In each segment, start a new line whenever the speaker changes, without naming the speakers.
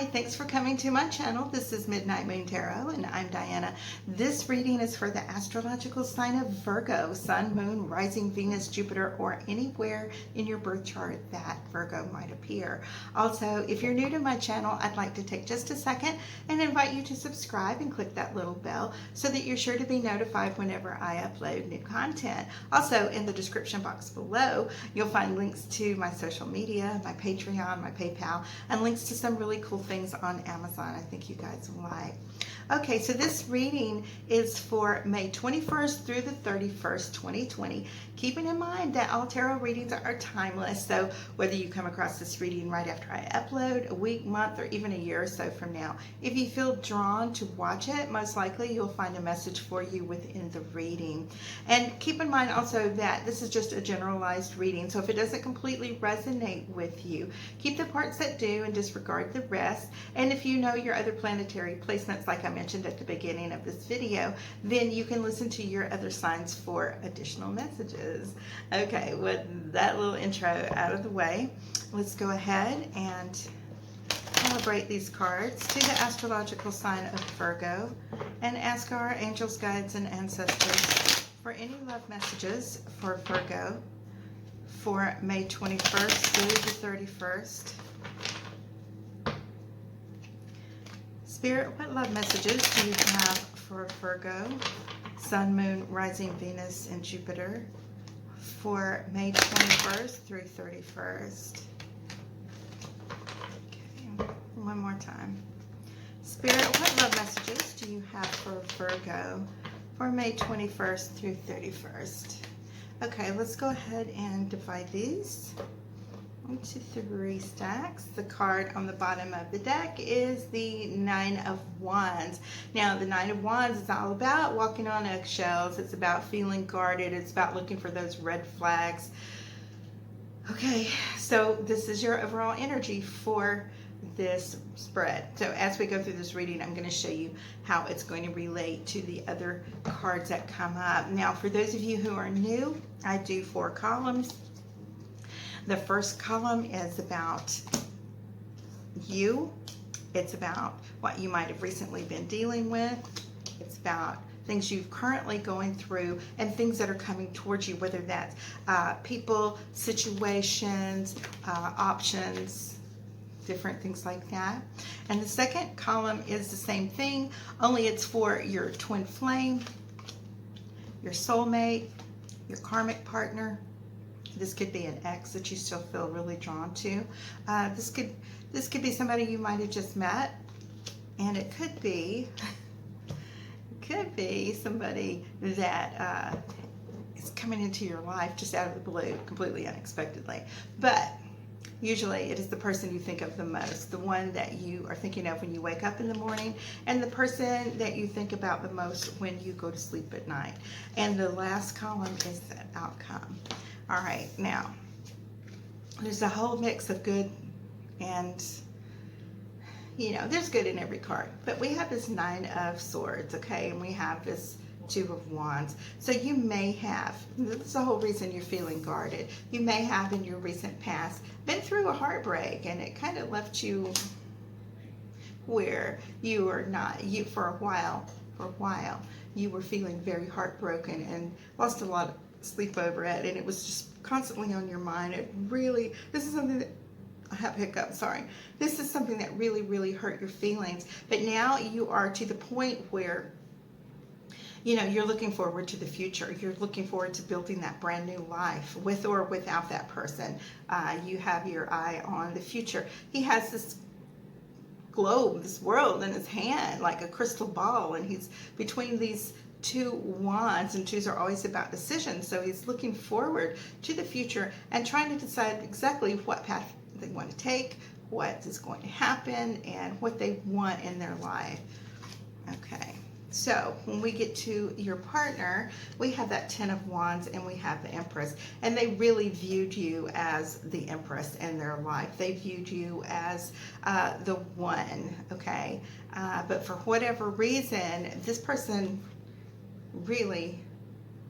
Hi, thanks for coming to my channel. This is Midnight Moon Tarot and I'm Diana. This reading is for the astrological sign of Virgo, Sun, Moon, Rising, Venus, Jupiter, or anywhere in your birth chart that Virgo might appear. Also, if you're new to my channel, I'd like to take just a second and invite you to subscribe and click that little bell so that you're sure to be notified whenever I upload new content. Also, in the description box below, you'll find links to my social media, my Patreon, my PayPal, and links to some really cool things on Amazon I think you guys will like. Okay, so this reading is for May 21st through the 31st, 2020. Keeping in mind that all tarot readings are timeless, so whether you come across this reading right after I upload, a week, month, or even a year or so from now, if you feel drawn to watch it, most likely you'll find a message for you within the reading. And keep in mind also that this is just a generalized reading, so if it doesn't completely resonate with you, keep the parts that do and disregard the rest. And if you know your other planetary placements, like I mentioned at the beginning of this video, then you can listen to your other signs for additional messages. Okay, with that little intro out of the way, let's go ahead and calibrate these cards to the astrological sign of Virgo and ask our angels, guides, and ancestors for any love messages for Virgo for May 21st through the 31st. Spirit, what love messages do you have for Virgo, Sun, Moon, Rising, Venus, and Jupiter for May 21st through 31st? Okay, one more time. Spirit, what love messages do you have for Virgo for May 21st through 31st? Okay, let's go ahead and divide these into 3 stacks. The card on the bottom of the deck is the Nine of Wands. Now, the Nine of Wands is all about walking on eggshells. It's about feeling guarded. It's about looking for those red flags. Okay, so this is your overall energy for this spread. So as we go through this reading, I'm going to show you how it's going to relate to the other cards that come up. Now, for those of you who are new, I do 4 columns. The first column is about you. It's about what you might have recently been dealing with. It's about things you're currently going through and things that are coming towards you, whether that's people, situations, options, different things like that. And the second column is the same thing, only it's for your twin flame, your soulmate, your karmic partner. This could be an ex that you still feel really drawn to. This could be somebody you might have just met, and it could be somebody that is coming into your life just out of the blue, completely unexpectedly. But usually it is the person you think of the most, the one that you are thinking of when you wake up in the morning, and the person that you think about the most when you go to sleep at night. And the last column is the outcome. All right, now, there's a whole mix of good and, you know, there's good in every card. But we have this Nine of Swords, okay, and we have this Two of Wands. So you may have, this is the whole reason you're feeling guarded, you may have in your recent past been through a heartbreak, and it kind of left you where you were not, for a while, you were feeling very heartbroken and lost a lot of sleep over it, and it was just constantly on your mind. It really, this is something that, I have hiccups, sorry. This is something that really, really hurt your feelings. But now you are to the point where, you know, you're looking forward to the future. You're looking forward to building that brand new life with or without that person. You have your eye on the future. He has this globe, this world in his hand, like a crystal ball, and he's between these 2 wands, and 2s are always about decisions. So he's looking forward to the future and trying to decide exactly what path they want to take, what is going to happen, and what they want in their life. Okay, so when we get to your partner, we have that Ten of Wands and we have the Empress, and they really viewed you as the Empress in their life. They viewed you as the one, okay? But for whatever reason, this person really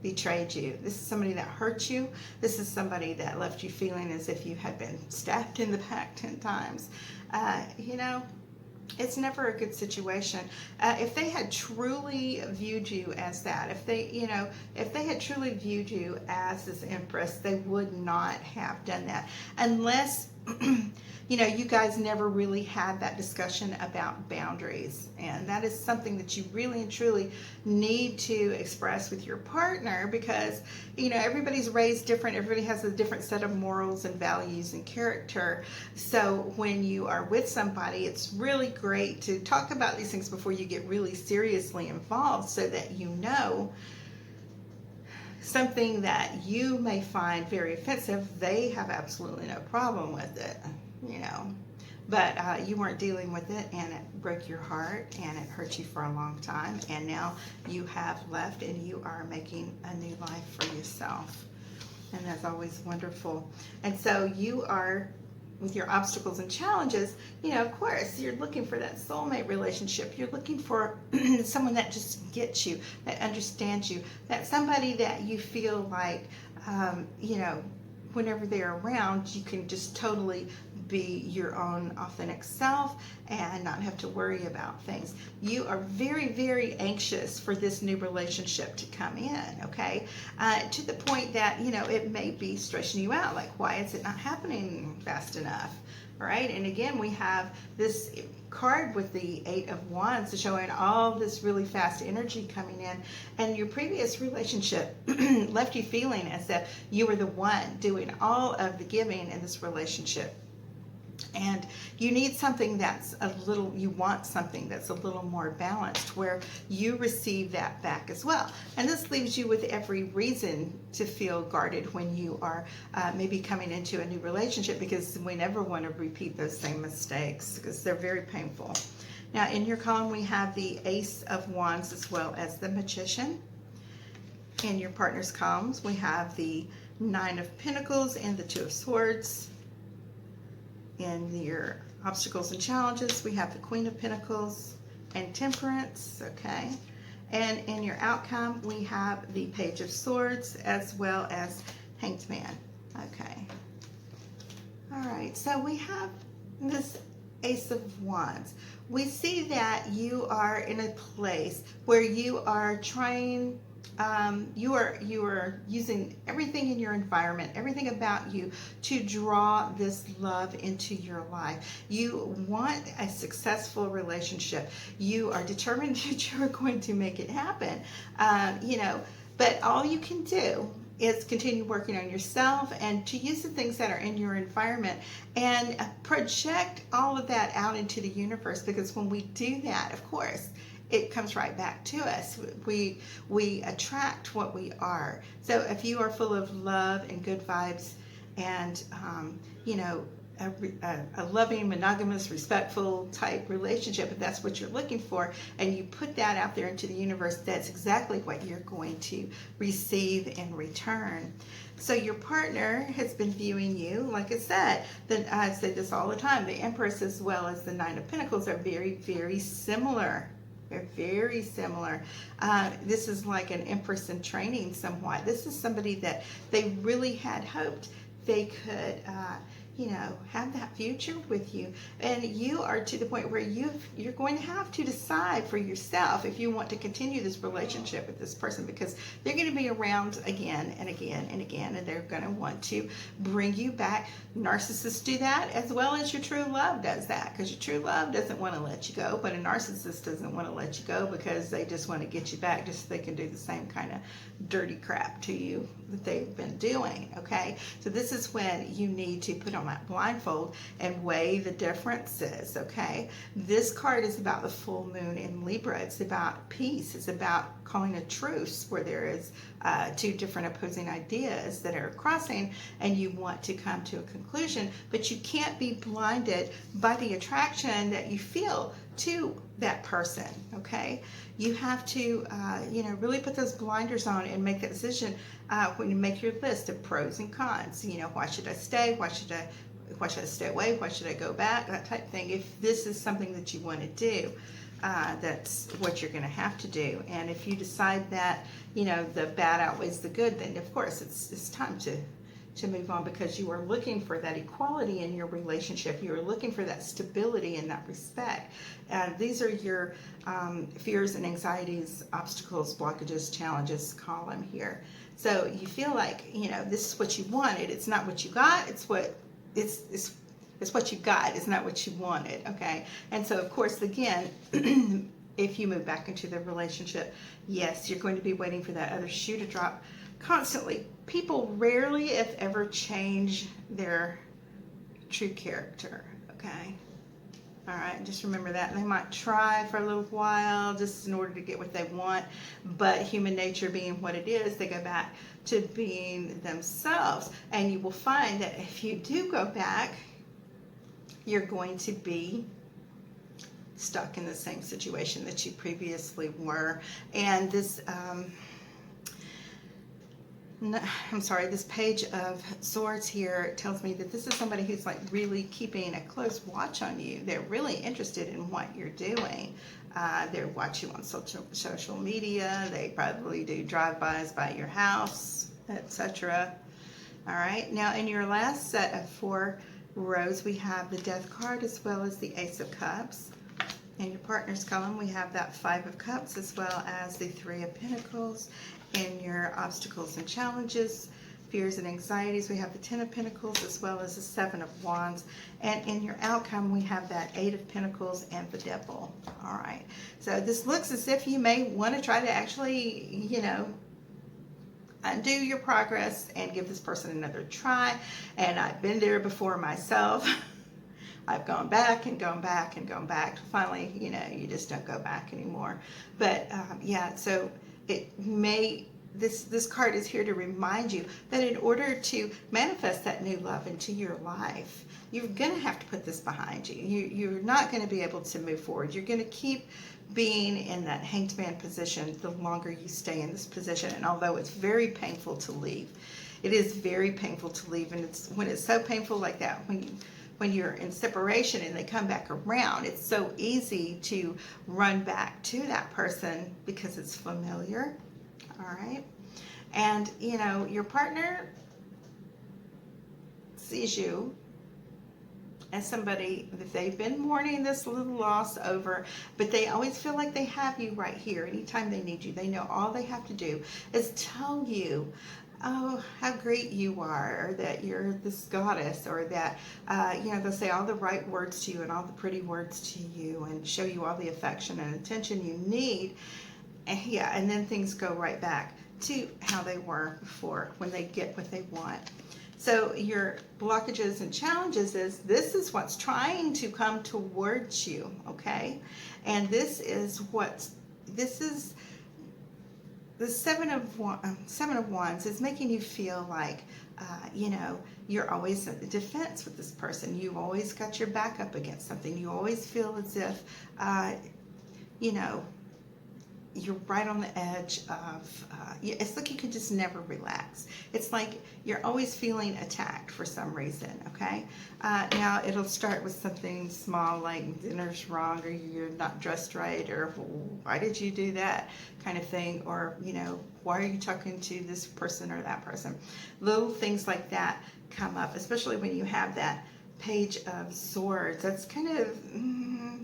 betrayed you. This is somebody that hurt you. This is somebody that left you feeling as if you had been stabbed in the back 10 times. You know, It's never a good situation. If they had truly viewed you as that, if they had truly viewed you as this empress, they would not have done that unless, you guys never really had that discussion about boundaries. And that is something that you really and truly need to express with your partner because, everybody's raised different. Everybody has a different set of morals and values and character. So when you are with somebody, it's really great to talk about these things before you get really seriously involved so that something that you may find very offensive, they have absolutely no problem with it, But you weren't dealing with it, and it broke your heart, and it hurt you for a long time, and now you have left, and you are making a new life for yourself. And that's always wonderful. And so you are, with your obstacles and challenges, of course, you're looking for that soulmate relationship. You're looking for someone that just gets you, that understands you, that somebody that you feel like, whenever they're around, you can just totally be your own authentic self and not have to worry about things. You are very, very anxious for this new relationship to come in, okay? To the point that, it may be stressing you out. Like, why is it not happening fast enough? Right? And again, we have this card with the 8 of Wands showing all this really fast energy coming in. And your previous relationship left you feeling as if you were the one doing all of the giving in this relationship. And you need something you want something that's a little more balanced where you receive that back as well. And this leaves you with every reason to feel guarded when you are maybe coming into a new relationship, because we never want to repeat those same mistakes because they're very painful. Now in your column we have the Ace of Wands as well as the Magician. In your partner's columns we have the 9 of Pentacles and the 2 of Swords. In your obstacles and challenges, we have the Queen of Pentacles and Temperance, okay? And in your outcome, we have the Page of Swords as well as Hanged Man, okay? All right, so we have this Ace of Wands. We see that you are in a place where you are trying, you are using everything in your environment, everything about you to draw this love into your life. You want a successful relationship. You are determined that you are going to make it happen. But all you can do is continue working on yourself and to use the things that are in your environment and project all of that out into the universe, because when we do that, of course, it comes right back to us. We attract what we are. So if you are full of love and good vibes and, a loving, monogamous, respectful type relationship, if that's what you're looking for, and you put that out there into the universe, that's exactly what you're going to receive in return. So your partner has been viewing you, like I said, I say this all the time, the Empress as well as the 9 of Pentacles are very, very similar. They're very similar. This is like an Empress in training somewhat. This is somebody that they really had hoped they could, have that future with you. And you are to the point where you're going to have to decide for yourself if you want to continue this relationship with this person, because they're going to be around again and again and again, and they're going to want to bring you back. Narcissists do that as well as your true love does that, because your true love doesn't want to let you go, but a narcissist doesn't want to let you go because they just want to get you back just so they can do the same kind of dirty crap to you that they've been doing, okay? So this is when you need to put on that blindfold and weigh the differences, okay? This card is about the full moon in Libra. It's about peace. It's about calling a truce where there is 2 different opposing ideas that are crossing and you want to come to a conclusion, but you can't be blinded by the attraction that you feel to that person, okay? You have to, really put those blinders on and make that decision when you make your list of pros and cons. Why should I stay? Why should I stay away? Why should I go back? That type of thing. If this is something that you want to do, that's what you're going to have to do. And if you decide that, the bad outweighs the good, then of course it's time to to move on because you are looking for that equality in your relationship. You are looking for that stability and that respect. These are your fears and anxieties, obstacles, blockages, challenges column here. So you feel like, you know, this is what you wanted. It's not what you got. It's what you got. It's not what you wanted. Okay. And so, of course, again, if you move back into the relationship, yes, you're going to be waiting for that other shoe to drop constantly. People rarely, if ever, change their true character. Okay. All right, just remember that. They might try for a little while just in order to get what they want, but human nature being what it is, they go back to being themselves. And you will find that if you do go back, you're going to be stuck in the same situation that you previously were. And this, this Page of Swords here tells me that this is somebody who's like really keeping a close watch on you. They're really interested in what you're doing. They watch you on social media. They probably do drive-bys by your house, etc. All right. Now, in your last set of 4 rows, we have the Death card as well as the Ace of Cups. In your partner's column, we have that 5 of Cups as well as the 3 of Pentacles. In your obstacles and challenges, fears and anxieties, we have the 10 of Pentacles as well as the 7 of Wands. And in your outcome, we have that 8 of Pentacles and the Devil. All right. So this looks as if you may want to try to actually, you know, undo your progress and give this person another try. And I've been there before myself. I've gone back and gone back and gone back. Finally, you know, you just don't go back anymore. But yeah, so it may, this card is here to remind you that in order to manifest that new love into your life, you're going to have to put this behind you. You're not going to be able to move forward. You're going to keep being in that hanged man position the longer you stay in this position. And although it's very painful to leave, it is very painful to leave. And it's when it's so painful like that, when you're in separation and they come back around, it's so easy to run back to that person because it's familiar. All right. And, you know, your partner sees you as somebody that they've been mourning this little loss over, but they always feel like they have you right here anytime they need you. They know all they have to do is tell you, oh, how great you are, or that you're this goddess, or that, you know, they'll say all the right words to you and all the pretty words to you and show you all the affection and attention you need. And yeah, and then things go right back to how they were before when they get what they want. So your blockages and challenges is this is what's trying to come towards you, okay? And this is the Seven of Wands is making you feel like, you know, you're always in the defense with this person. You've always got your back up against something. You always feel as if, you know, you're right on the edge of, it's like you could just never relax. It's like you're always feeling attacked for some reason, okay? Now, it'll start with something small like dinner's wrong, or you're not dressed right, or why did you do that kind of thing, or, you know, why are you talking to this person or that person? Little things like that come up, especially when you have that Page of Swords. That's kind of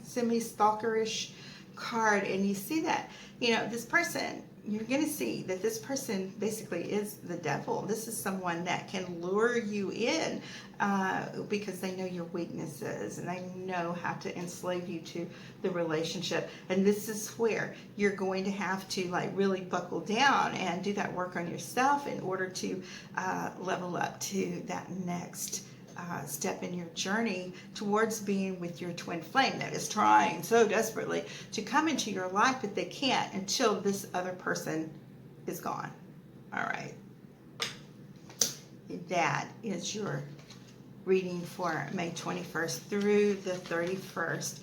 semi-stalkerish card, and you see that, you know, this person, you're going to see that this person basically is the devil. This is someone that can lure you in because they know your weaknesses and they know how to enslave you to the relationship. And this is where you're going to have to like really buckle down and do that work on yourself in order to level up to that next step in your journey towards being with your twin flame that is trying so desperately to come into your life, but they can't until this other person is gone. All right. That is your reading for May 21st through the 31st,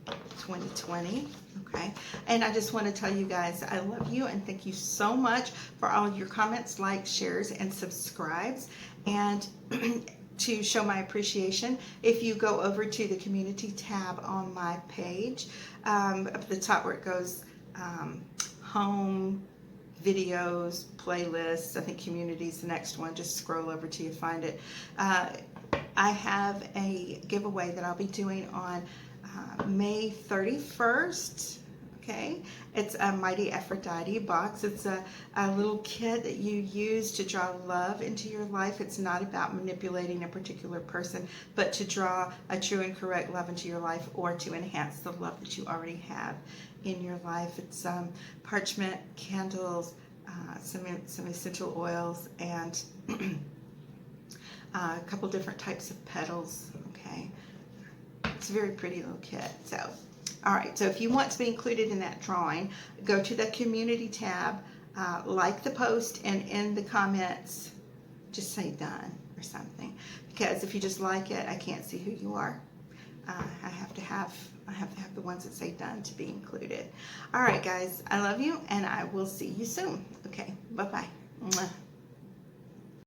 2020. Okay. And I just want to tell you guys, I love you and thank you so much for all of your comments, likes, shares, and subscribes. And to show my appreciation, if you go over to the community tab on my page, up at the top where it goes home, videos, playlists. I think community is the next one. Just scroll over till you find it. I have a giveaway that I'll be doing on May 31st. Okay, it's a Mighty Aphrodite box. It's a little kit that you use to draw love into your life. It's not about manipulating a particular person, but to draw a true and correct love into your life, or to enhance the love that you already have in your life. It's parchment, candles, some essential oils, and a couple different types of petals. Okay, it's a very pretty little kit. So all right, so if you want to be included in that drawing, go to the community tab, like the post, and in the comments just say done or something, because if you just like it, I can't see who you are. I have to have the ones that say done to be included. All right, guys, I love you, and I will see you soon. Okay, bye-bye.